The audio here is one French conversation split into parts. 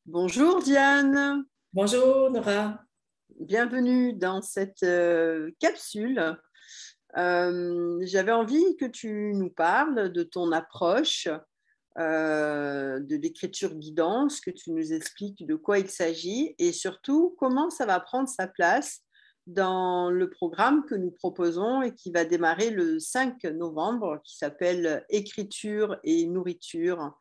Bonjour Diane, Bonjour Nora. bienvenue dans cette capsule. J'avais envie que tu nous parles de ton approche de l'écriture guidance, que tu nous expliques de quoi il s'agit et surtout comment ça va prendre sa place dans le programme que nous proposons et qui va démarrer le 5 novembre, qui s'appelle Écriture et nourriture,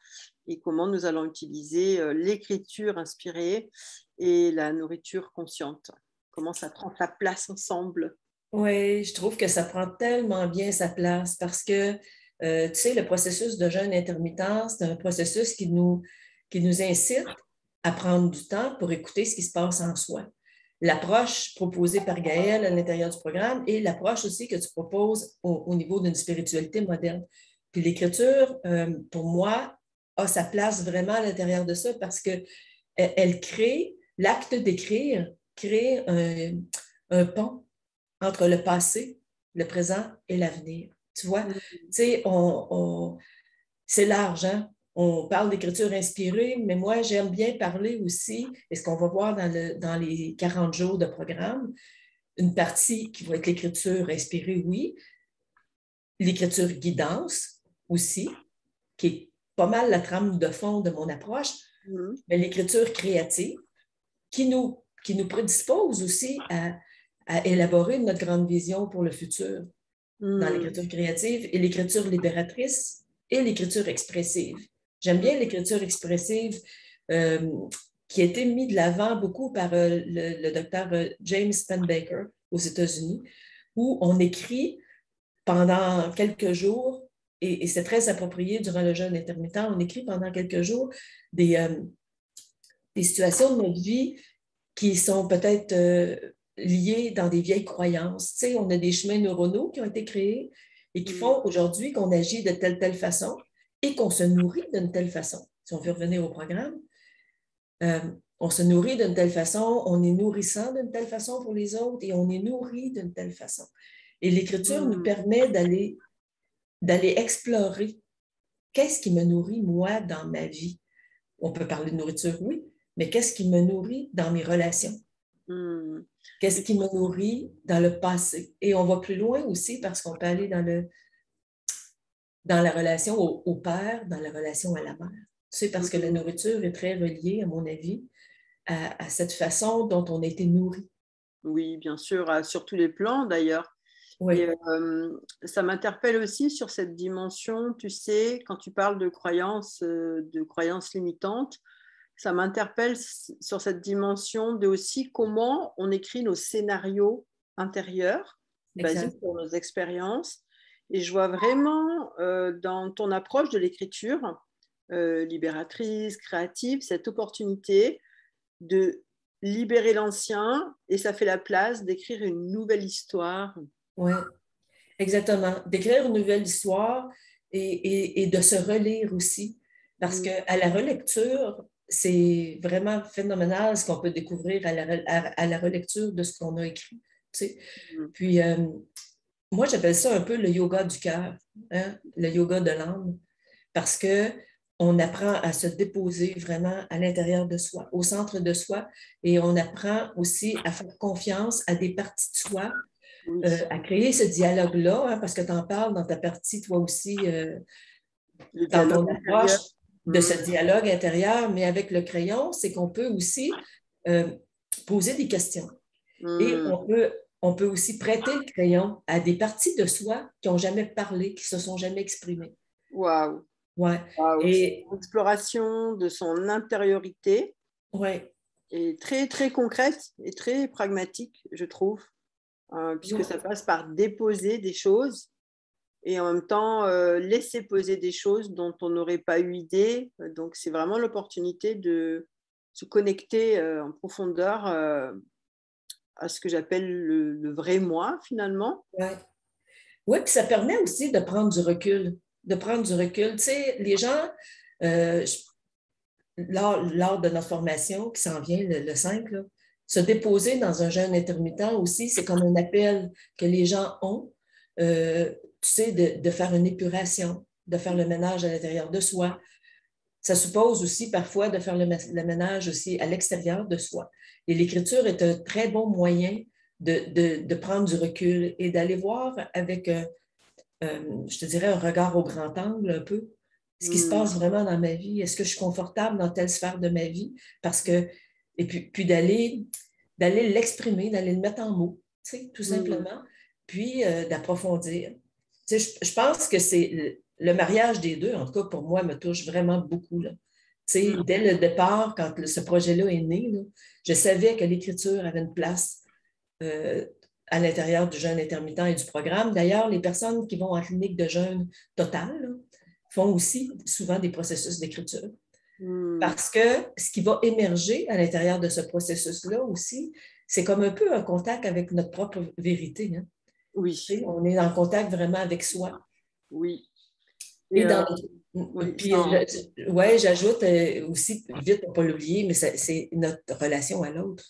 et comment nous allons utiliser l'écriture inspirée et la nourriture consciente. Comment ça prend sa place ensemble. Oui, je trouve que ça prend tellement bien sa place parce que, tu sais, le processus de jeûne intermittent, c'est un processus qui nous incite à prendre du temps pour écouter ce qui se passe en soi. L'approche proposée par Gaël à l'intérieur du programme et l'approche aussi que tu proposes au niveau d'une spiritualité moderne. Puis l'écriture, pour moi, a sa place vraiment à l'intérieur de ça parce que elle crée, l'acte d'écrire crée un pont entre le passé, le présent et l'avenir. Tu vois, tu sais, c'est large, hein? On parle d'écriture inspirée, mais moi, j'aime bien parler aussi, et ce qu'on va voir dans les 40 jours de programme, une partie qui va être l'écriture inspirée, oui, l'écriture guidance aussi, qui est pas mal la trame de fond de mon approche, mais l'écriture créative qui nous prédispose aussi à élaborer notre grande vision pour le futur dans l'écriture créative et l'écriture libératrice et l'écriture expressive. J'aime bien l'écriture expressive qui a été mise de l'avant beaucoup par le docteur James Pennebaker aux États-Unis, où on écrit pendant quelques jours, et c'est très approprié durant le jeûne intermittent, on écrit pendant quelques jours des situations de notre vie qui sont peut-être liées dans des vieilles croyances. Tu sais, on a des chemins neuronaux qui ont été créés et qui font aujourd'hui qu'on agit de telle façon et qu'on se nourrit d'une telle façon. Si on veut revenir au programme, on se nourrit d'une telle façon, on est nourrissant d'une telle façon pour les autres et on est nourri d'une telle façon. Et l'écriture nous permet d'aller explorer qu'est-ce qui me nourrit, moi, dans ma vie. On peut parler de nourriture, oui, mais qu'est-ce qui me nourrit dans mes relations? Qu'est-ce qui me nourrit dans le passé? Et on va plus loin aussi parce qu'on peut aller dans la relation au père, dans la relation à la mère. Tu sais, parce que la nourriture est très reliée, à mon avis, à cette façon dont on a été nourri. Oui, bien sûr, sur tous les plans d'ailleurs. Oui. Et ça m'interpelle aussi sur cette dimension, tu sais, quand tu parles de croyances limitantes, ça m'interpelle sur cette dimension de aussi comment on écrit nos scénarios intérieurs basés Exact. sur nos expériences. Et je vois vraiment dans ton approche de l'écriture libératrice, créative, cette opportunité de libérer l'ancien et ça fait la place d'écrire une nouvelle histoire. Oui, exactement. D'écrire une nouvelle histoire et de se relire aussi. Parce qu'à la relecture, c'est vraiment phénoménal ce qu'on peut découvrir à la relecture de ce qu'on a écrit. Tu sais. Puis, moi, j'appelle ça un peu le yoga du cœur, hein? Le yoga de l'âme, parce qu'on apprend à se déposer vraiment à l'intérieur de soi, au centre de soi, et on apprend aussi à faire confiance à des parties de soi, à créer ce dialogue-là, hein, parce que tu en parles dans ta partie, toi aussi, Le dans ton dialogue approche intérieur. de ce dialogue intérieur, mais avec le crayon, c'est qu'on peut aussi poser des questions. Et on peut aussi prêter le crayon à des parties de soi qui n'ont jamais parlé, qui ne se sont jamais exprimées. Waouh, Ouais. waouh. Et L'exploration de son intériorité ouais. est très, très concrète et très pragmatique, je trouve, puisque ça passe par déposer des choses et en même temps laisser poser des choses dont on n'aurait pas eu idée. Donc, c'est vraiment l'opportunité de se connecter en profondeur à ce que j'appelle le vrai moi, finalement. Ouais. Oui, puis ça permet aussi de prendre du recul. De prendre du recul. Tu sais, les gens, euh, lors de notre formation qui s'en vient le 5, là, se déposer dans un jeûne intermittent aussi, c'est comme un appel que les gens ont, tu sais, de faire une épuration, de faire le ménage à l'intérieur de soi. ça suppose aussi parfois de faire le ménage aussi à l'extérieur de soi. Et l'écriture est un très bon moyen de prendre du recul et d'aller voir avec, je te dirais, un regard au grand angle un peu, ce qui se passe vraiment dans ma vie. Est-ce que je suis confortable dans telle sphère de ma vie? Parce que, et puis d'aller l'exprimer, d'aller le mettre en mots, tu sais, tout simplement, puis d'approfondir. Tu sais, je pense que c'est le mariage des deux, en tout cas pour moi, me touche vraiment beaucoup, là. Tu sais, dès le départ, quand ce projet-là est né, là, je savais que l'écriture avait une place à l'intérieur du jeûne intermittent et du programme. D'ailleurs, les personnes qui vont en clinique de jeûne total là, font aussi souvent des processus d'écriture. Parce que ce qui va émerger à l'intérieur de ce processus-là aussi, c'est comme un peu un contact avec notre propre vérité. Hein? Oui. On est en contact vraiment avec soi. Oui. Et dans puis, ouais, j'ajoute aussi, vite pour ne pas l'oublier, mais c'est notre relation à l'autre.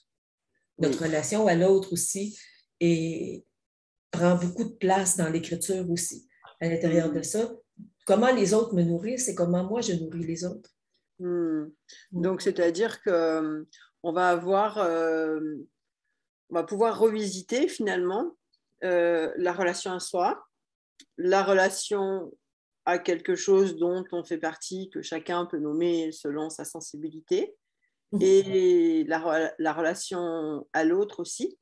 Notre relation à l'autre aussi prend beaucoup de place dans l'écriture aussi. À l'intérieur de ça, comment les autres me nourrissent et comment moi je nourris les autres. Donc, c'est-à-dire que on va pouvoir revisiter finalement la relation à soi, la relation à quelque chose dont on fait partie, que chacun peut nommer selon sa sensibilité, et la relation à l'autre aussi,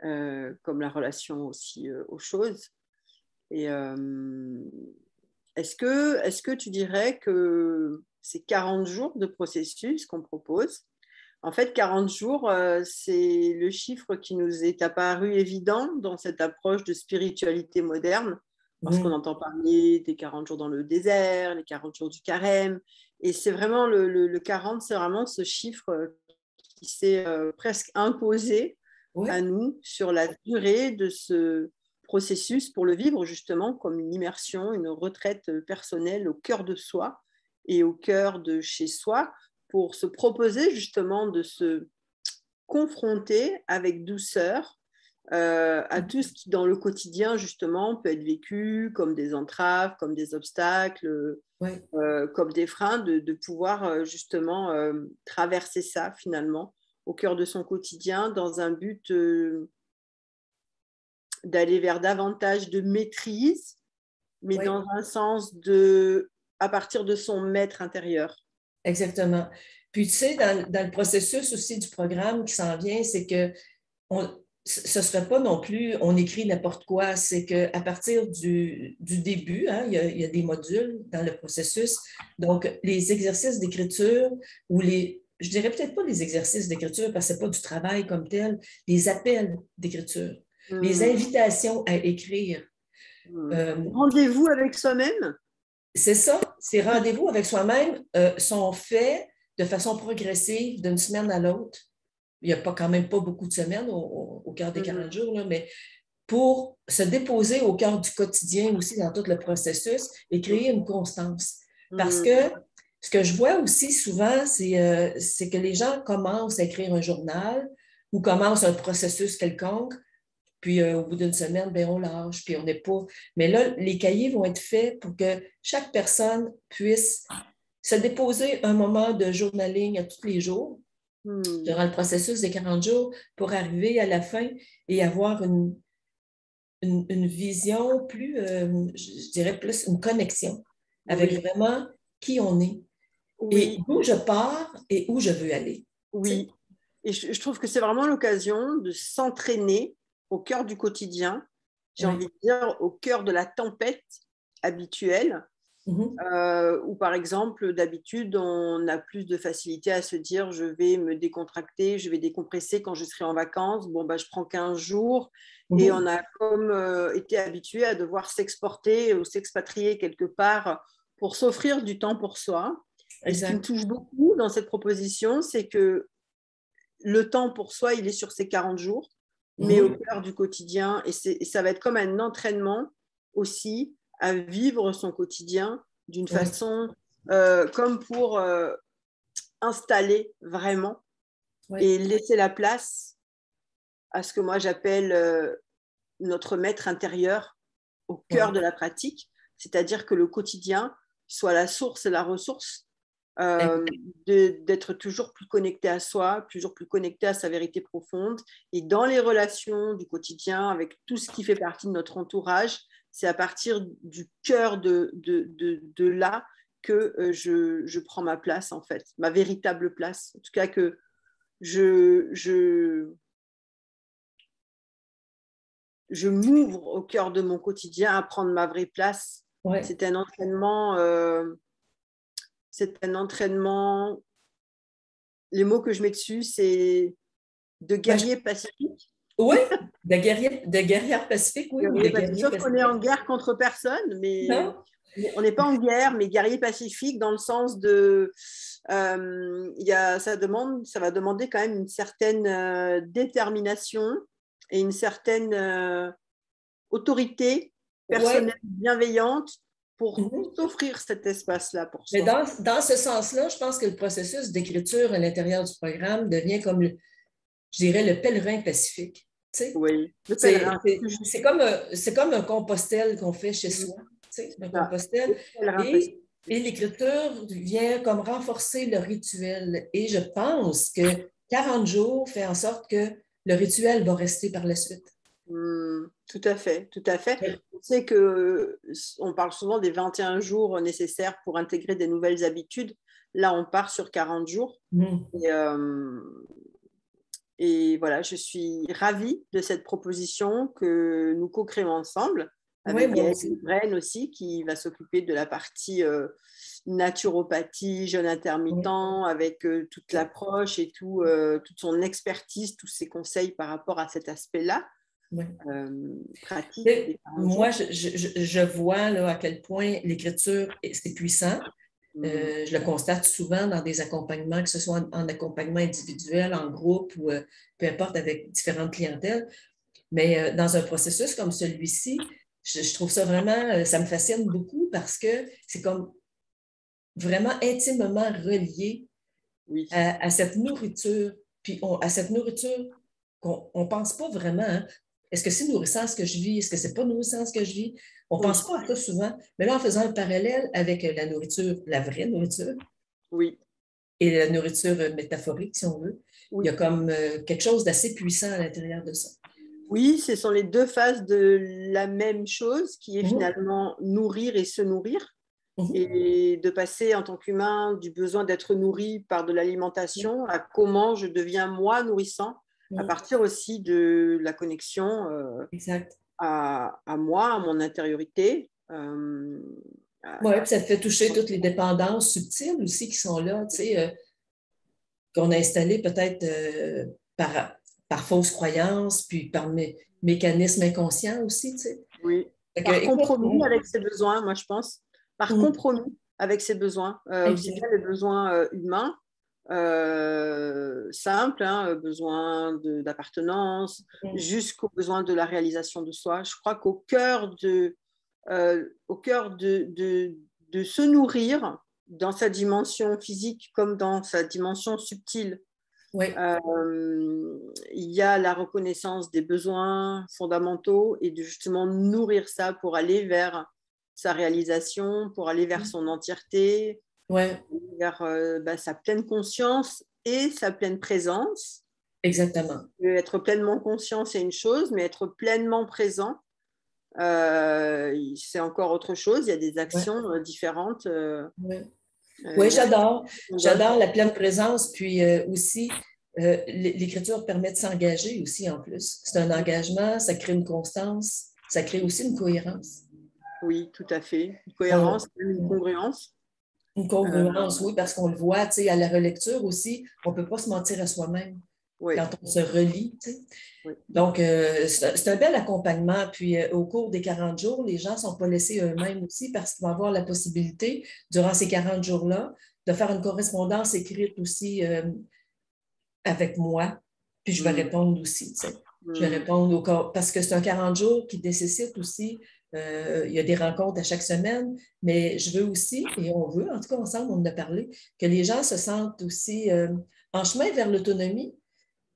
comme la relation aussi aux choses. Et est-ce que tu dirais que ces 40 jours de processus qu'on propose, en fait, 40 jours, c'est le chiffre qui nous est apparu évident dans cette approche de spiritualité moderne, parce qu'on entend parler des 40 jours dans le désert, les 40 jours du carême, et c'est vraiment le 40, c'est vraiment ce chiffre qui s'est presque imposé à nous sur la durée de ce processus pour le vivre justement comme une immersion, une retraite personnelle au cœur de soi et au cœur de chez soi, pour se proposer justement de se confronter avec douceur à tout ce qui dans le quotidien justement peut être vécu comme des entraves, comme des obstacles, comme des freins, de pouvoir justement traverser ça finalement au cœur de son quotidien dans un but d'aller vers davantage de maîtrise, mais dans un sens à partir de son maître intérieur. Exactement. Puis, tu sais, dans le processus aussi du programme qui s'en vient, c'est que ce ne serait pas non plus, on écrit n'importe quoi, c'est qu'à partir du début, hein, il y a des modules dans le processus. Donc, les exercices d'écriture ou je dirais peut-être pas les exercices d'écriture parce que ce n'est pas du travail comme tel, les appels d'écriture, les invitations à écrire. Rendez-vous avec soi-même. C'est ça, ces rendez-vous avec soi-même sont faits de façon progressive d'une semaine à l'autre. Il n'y a quand même pas beaucoup de semaines au cœur des 40 jours, là, mais pour se déposer au cœur du quotidien aussi dans tout le processus et créer une constance. Parce que ce que je vois aussi souvent, c'est que les gens commencent à écrire un journal ou commencent un processus quelconque, puis au bout d'une semaine, ben, on lâche, puis on n'est pas... Mais là, les cahiers vont être faits pour que chaque personne puisse se déposer un moment de journaling à tous les jours durant le processus des 40 jours pour arriver à la fin et avoir une vision plus, je dirais plus une connexion avec vraiment qui on est et d'où je pars et où je veux aller. Oui, et je trouve que c'est vraiment l'occasion de s'entraîner au cœur du quotidien, j'ai envie de dire au cœur de la tempête habituelle, où par exemple d'habitude on a plus de facilité à se dire je vais me décontracter, je vais décompresser quand je serai en vacances, bon bah je prends 15 jours et on a comme été habitué à devoir s'exporter ou s'expatrier quelque part pour s'offrir du temps pour soi. Et ce qui me touche beaucoup dans cette proposition, c'est que le temps pour soi, il est sur ces 40 jours, mais au cœur du quotidien. Et ça va être comme un entraînement aussi à vivre son quotidien d'une façon comme pour installer vraiment et laisser la place à ce que moi j'appelle notre maître intérieur au cœur de la pratique, c'est-à-dire que le quotidien soit la source et la ressource euh, d'être toujours plus connecté à soi, toujours plus connecté à sa vérité profonde. Et dans les relations du quotidien, avec tout ce qui fait partie de notre entourage, c'est à partir du cœur de là que je prends ma place, en fait, ma véritable place. En tout cas, que je m'ouvre au cœur de mon quotidien à prendre ma vraie place. Ouais. C'est un entraînement. C'est un entraînement. Les mots que je mets dessus, c'est de guerrier pacifique. Oui, de guerrière pacifique, oui, ou de guerrier Sauf qu'on est en pacifique. guerre contre personne, mais Non? on n'est pas en guerre, mais guerrier pacifique dans le sens de, ça va demander quand même une certaine détermination et une certaine autorité Oui. personnelle bienveillante pour Mhm. s'offrir cet espace-là pour Mais soi. dans ce sens-là, je pense que le processus d'écriture à l'intérieur du programme devient comme, je dirais, le pèlerin pacifique. Tu sais? Oui, le pèlerin. C'est comme un compostel qu'on fait chez soi, tu sais, un Ça, compostel. le pèlerin pacifique. Et l'écriture vient comme renforcer le rituel. Et je pense que 40 jours fait en sorte que le rituel va rester par la suite. Tout à fait, tout à fait. Oui. On sait que on parle souvent des 21 jours nécessaires pour intégrer des nouvelles habitudes. Là, on part sur 40 jours. Mm. Et voilà, je suis ravie de cette proposition que nous co-créons ensemble Oui, avec moi Gaëlle aussi. Bren aussi, qui va s'occuper de la partie naturopathie, jeûne intermittent, Oui. avec toute l'approche et toute son expertise, tous ses conseils par rapport à cet aspect-là, Oui. pratique Et des 40 moi, jours. je vois là, à quel point l'écriture, c'est puissant. Je le constate souvent dans des accompagnements, que ce soit en accompagnement individuel, en groupe ou peu importe avec différentes clientèles. Mais dans un processus comme celui-ci, je trouve ça vraiment, ça me fascine beaucoup parce que c'est comme vraiment intimement relié Oui, à cette nourriture. Puis à cette nourriture qu'on ne pense pas vraiment, hein. Est-ce que c'est nourrissant ce que je vis? Est-ce que c'est pas nourrissant ce que je vis? On ne oui, pense pas à ça souvent. Mais là, en faisant un parallèle avec la nourriture, la vraie nourriture, oui, et la nourriture métaphorique, si on veut, il y a oui. comme quelque chose d'assez puissant à l'intérieur de ça. Oui, ce sont les deux faces de la même chose qui est Mhm, finalement nourrir et se nourrir. mhm, Et de passer en tant qu'humain du besoin d'être nourri par de l'alimentation à comment je deviens moi nourrissant, à mhm. partir aussi de la connexion Exact. à moi, à mon intériorité. Oui, puis ça te fait toucher toutes les dépendances subtiles aussi qui sont là, tu sais, qu'on a installées peut-être par fausse croyance, puis par mécanisme inconscient aussi, tu sais. Oui, Fait que, par écoute, compromis avec ses besoins, moi je pense, par compromis avec ses besoins, aussi bien exact. les besoins humains, simples, hein, besoins d'appartenance, jusqu'aux besoins de la réalisation de soi. Je crois au cœur de se nourrir dans sa dimension physique comme dans sa dimension subtile, Oui, il y a la reconnaissance des besoins fondamentaux et de justement nourrir ça pour aller vers sa réalisation, pour aller vers son entièreté, ouais, vers sa pleine conscience et sa pleine présence. exactement. Être pleinement conscient, c'est une chose, mais être pleinement présent, c'est encore autre chose. Il y a des Ouais, actions différentes. ouais. Oui, Il y a j'adore. on donne. J'adore la pleine présence. Puis aussi, l'écriture permet de s'engager aussi en plus. C'est un engagement, ça crée une constance, ça crée aussi une cohérence. Oui, tout à fait. Une On- cohérence, une congruence. une Euh, congruence, oui, parce qu'on le voit, tu sais, à la relecture aussi, on ne peut pas se mentir à soi-même oui, quand on se relit, tu sais. oui. Donc, c'est un bel accompagnement. Puis, au cours des 40 jours, les gens ne sont pas laissés eux-mêmes aussi parce qu'ils vont avoir la possibilité, durant ces 40 jours-là, de faire une correspondance écrite aussi avec moi. Puis, je vais Mm, répondre aussi, tu sais. Je vais mm. répondre parce que c'est un 40 jours qui nécessite aussi, il y a des rencontres à chaque semaine, mais je veux aussi, et on veut, en tout cas ensemble, on en a parlé, que les gens se sentent aussi en chemin vers l'autonomie,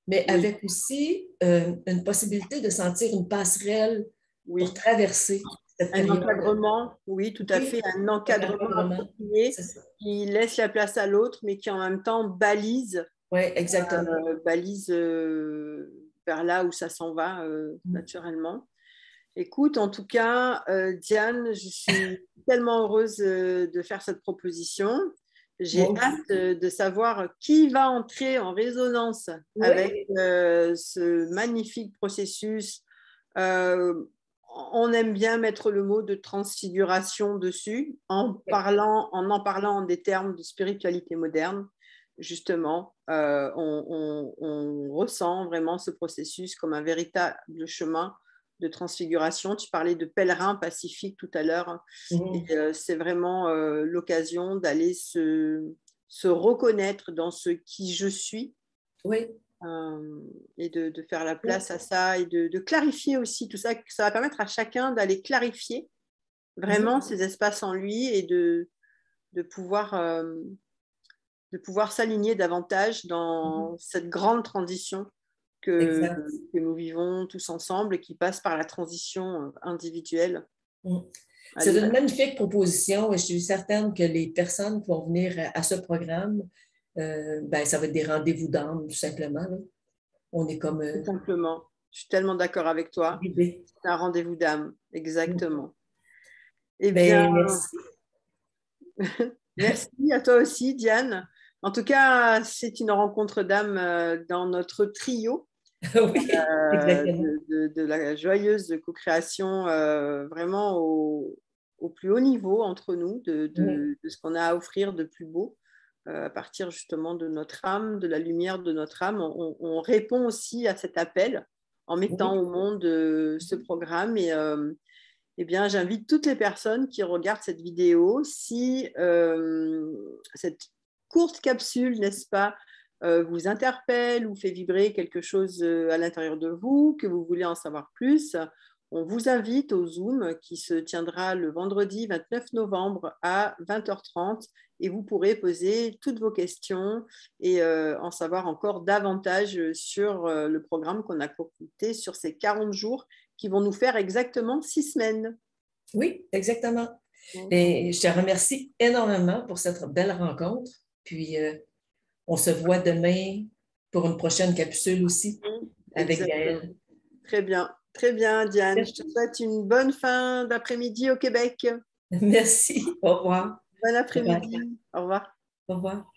mais Oui, avec aussi une possibilité de sentir une passerelle pour oui, traverser. cette Un période. encadrement, oui, tout à Oui, fait, un encadrement encadrement, approprié c'est ça. qui laisse la place à l'autre, mais qui en même temps Oui, exactement. balise vers là où ça s'en va Mm. naturellement. Écoute, en tout cas, Diane, je suis tellement heureuse de faire cette proposition. Moi J'ai aussi. hâte de savoir qui va entrer en résonance avec Oui, ce magnifique processus. Euh, on aime bien mettre le mot de transfiguration dessus en parlant en des termes de spiritualité moderne. Justement, on ressent vraiment ce processus comme un véritable chemin de transfiguration. Tu parlais de pèlerin pacifique tout à l'heure. Et mhm. c'est vraiment l'occasion d'aller se reconnaître dans ce qui je suis Oui, euh, et de faire la oui, place à ça et de clarifier aussi tout ça. Ça va permettre à chacun d'aller clarifier mhm. vraiment ces espaces en lui et de pouvoir, de pouvoir s'aligner davantage Mhm. dans cette grande transition que, Exact. que nous vivons tous ensemble et qui passe par la transition individuelle. Mm. C'est Allez, une magnifique proposition et je suis certaine que les personnes qui vont venir à ce programme, ben, ça va être des rendez-vous d'âme, tout simplement, là. On est comme tout simplement. Je suis tellement d'accord avec toi. guidés. C'est un rendez-vous d'âme, Mm. exactement. Eh bien, Ben, merci. merci à toi aussi, Diane. En tout cas, c'est une rencontre d'âme dans notre trio Oui, exactement. de la joyeuse co-création vraiment au plus haut niveau entre nous, Oui, de ce qu'on a à offrir de plus beau à partir justement de notre âme, de la lumière de notre âme. On répond aussi à cet appel en mettant oui, au monde ce programme et eh bien, j'invite toutes les personnes qui regardent cette vidéo, si cette courte capsule, n'est-ce pas, vous interpelle ou fait vibrer quelque chose à l'intérieur de vous, que vous voulez en savoir plus, on vous invite au Zoom qui se tiendra le vendredi 29 novembre à 20h30 et vous pourrez poser toutes vos questions et en savoir encore davantage sur le programme qu'on a concocté sur ces 40 jours qui vont nous faire exactement 6 semaines. oui, exactement. Bon. Et je te remercie énormément pour cette belle rencontre. Puis, on se voit demain pour une prochaine capsule aussi avec Exactement. Gaëlle. Très bien, Diane. Je te souhaite une bonne fin d'après-midi au Québec. Merci. Au revoir. Bon Bye bye. après-midi. Au revoir. Au revoir.